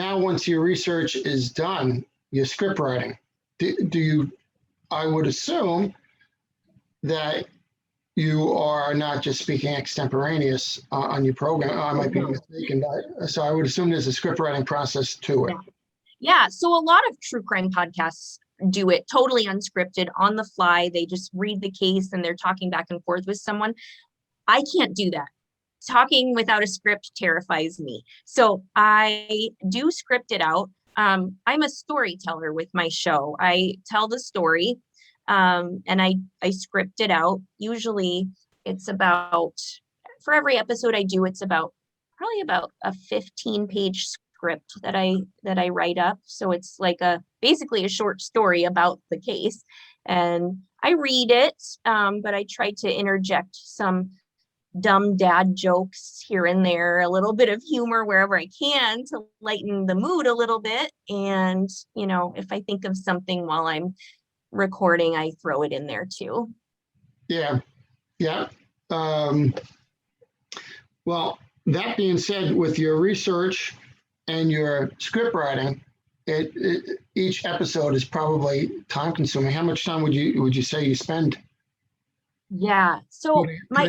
now once your research is done, your script writing, do you, I would assume that you are not just speaking extemporaneous on your program. I might be mistaken, so I would assume there's a script writing process to it. Yeah, so a lot of true crime podcasts do it totally unscripted, on the fly. They just read the case and they're talking back and forth with someone. I can't do that. Talking without a script terrifies me. So I do script it out. I'm a storyteller with my show. I tell the story, and I script it out. Usually it's about, for every episode I do, it's probably about a 15-page script that I write up. So it's like basically a short story about the case, and I read it, but I try to interject some dumb dad jokes here and there, a little bit of humor wherever I can to lighten the mood a little bit. And, if I think of something while I'm recording, I throw it in there too. Yeah. Well, that being said, with your research and your script writing, each episode is probably time consuming. How much time would you say you spend? Yeah. So my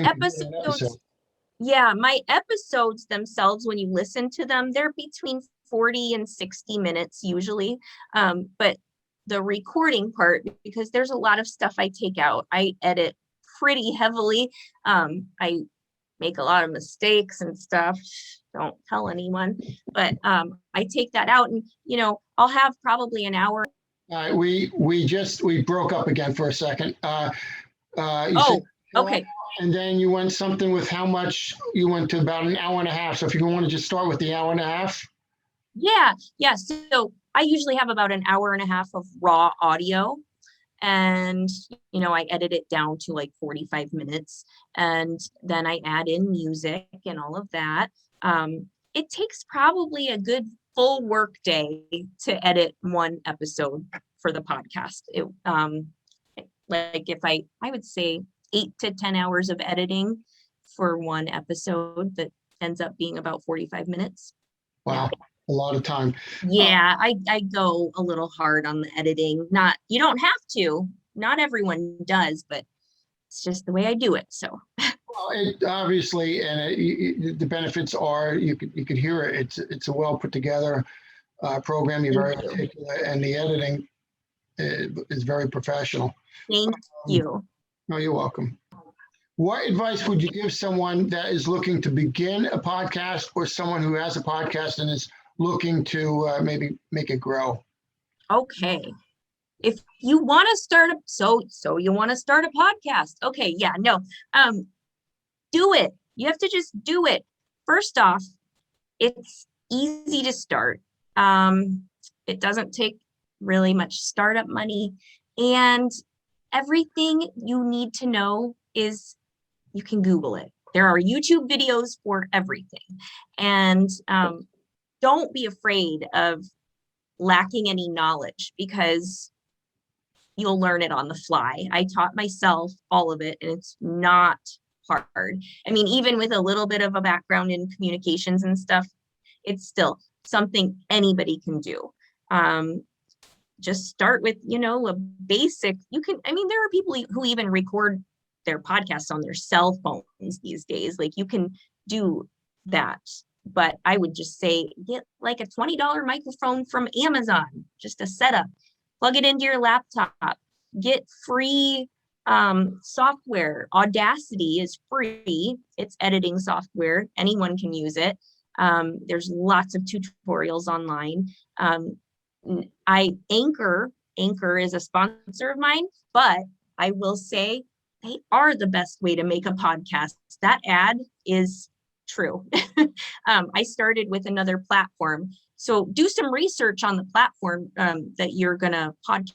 episodes themselves, when you listen to them, they're between 40 and 60 minutes usually. But the recording part, because there's a lot of stuff I take out, I edit pretty heavily. I make a lot of mistakes and stuff. Don't tell anyone, but I take that out, and I'll have probably an hour. We broke up again for a second. Okay. And then you went something with how much you went to about an hour and a half. So if you want to just start with the hour and a half. Yeah. So I usually have about an hour and a half of raw audio, and I edit it down to like 45 minutes, and then I add in music and all of that. It takes probably a good full work day to edit one episode for the podcast. I would say 8 to 10 hours of editing for one episode that ends up being about 45 minutes. Wow. Yeah. A lot of time. Yeah, I go a little hard on the editing. You don't have to. Not everyone does, but it's just the way I do it. So. Well, it obviously, and the benefits are you could hear it. It's a well put together program. You're very articulate, and the editing is very professional. Thank you. No, you're welcome. What advice would you give someone that is looking to begin a podcast, or someone who has a podcast and is looking to maybe make it grow? Okay. If you want to start you want to start a podcast. Okay. Yeah, no. Do it. You have to just do it. First off, it's easy to start. It doesn't take really much startup money, and everything you need to know is, you can Google it. There are YouTube videos for everything. And don't be afraid of lacking any knowledge, because you'll learn it on the fly. I taught myself all of it, and it's not hard. I mean, even with a little bit of a background in communications and stuff, it's still something anybody can do. Just start with, a basic, there are people who even record their podcasts on their cell phones these days. Like, you can do that, but I would just say, get like a $20 microphone from Amazon, just a setup, plug it into your laptop, get free software. Audacity is free. It's editing software. Anyone can use it. There's lots of tutorials online. Anchor is a sponsor of mine, but I will say they are the best way to make a podcast. That ad is true. I started with another platform. So do some research on the platform that you're going to podcast.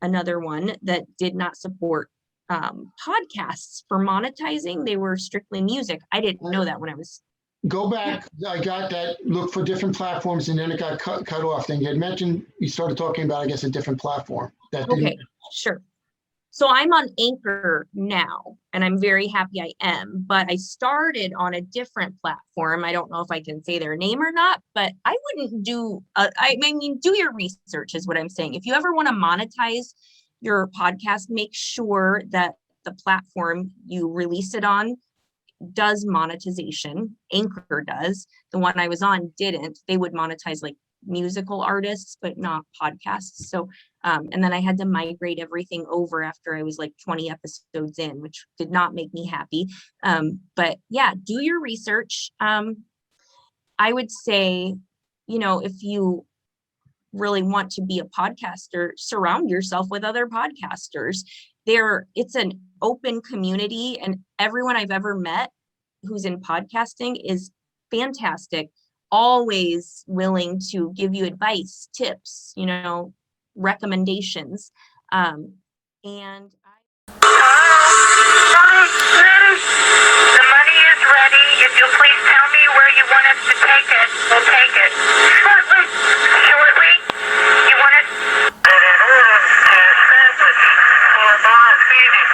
Another one that did not support podcasts for monetizing. They were strictly music. I didn't know that when I was. Go back. I got that. Look for different platforms, and then it got cut off. Then you had mentioned, you started talking about, I guess, a different platform. Okay, sure. So I'm on Anchor now, and I'm very happy I am, but I started on a different platform. I don't know if I can say their name or not, but I wouldn't do, I mean, do your research is what I'm saying. If you ever want to monetize your podcast, make sure that the platform you release it on does monetization. Anchor does. The one I was on didn't. They would monetize like musical artists, but not podcasts. So, and then I had to migrate everything over after I was like 20 episodes in, which did not make me happy. But yeah, do your research. I would say, if you really want to be a podcaster, surround yourself with other podcasters. It's an open community, and everyone I've ever met who's in podcasting is fantastic, always willing to give you advice, tips, recommendations. And the money is ready. If you'll please tell me where you want us to take it, we'll take it. Shortly? Shortly? You want us? But in order to establish for bond feeding,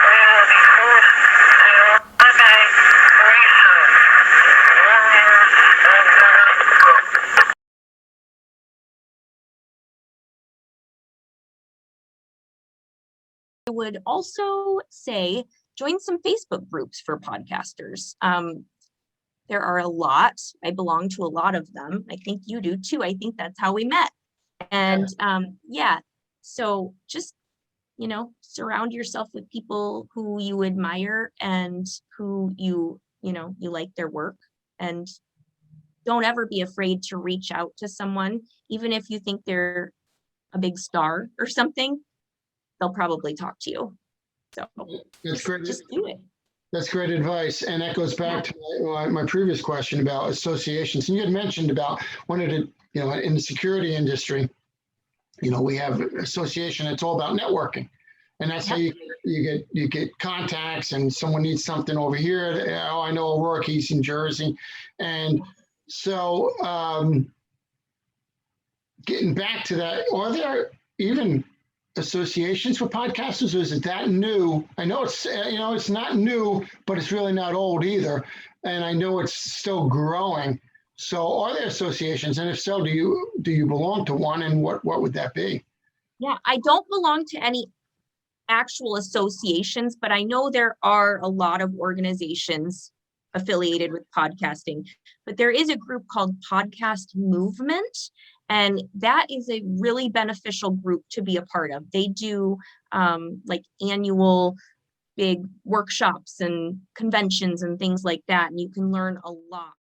we will be forced to eliminate racism. I would also say join some Facebook groups for podcasters. There are a lot. I belong to a lot of them. I think you do too. I think that's how we met. And yeah, so just, surround yourself with people who you admire and who you like their work. And don't ever be afraid to reach out to someone, even if you think they're a big star or something. They'll probably talk to you. So That's great. Just do it. That's great advice. And that goes back to my previous question about associations. And you had mentioned about one of the, in the security industry, we have an association that's all about networking. And that's how you get contacts, and someone needs something over here. Oh, I know O'Rourke, he's in Jersey. And so getting back to that, are there even associations for podcasters, or is it that new? I know it's it's not new, but it's really not old either, and I know it's still growing. So are there associations, and if so, do you belong to one, and what would that be? Yeah, I don't belong to any actual associations, but I know there are a lot of organizations affiliated with podcasting. But there is a group called Podcast Movement, and that is a really beneficial group to be a part of. They do like annual big workshops and conventions and things like that, and you can learn a lot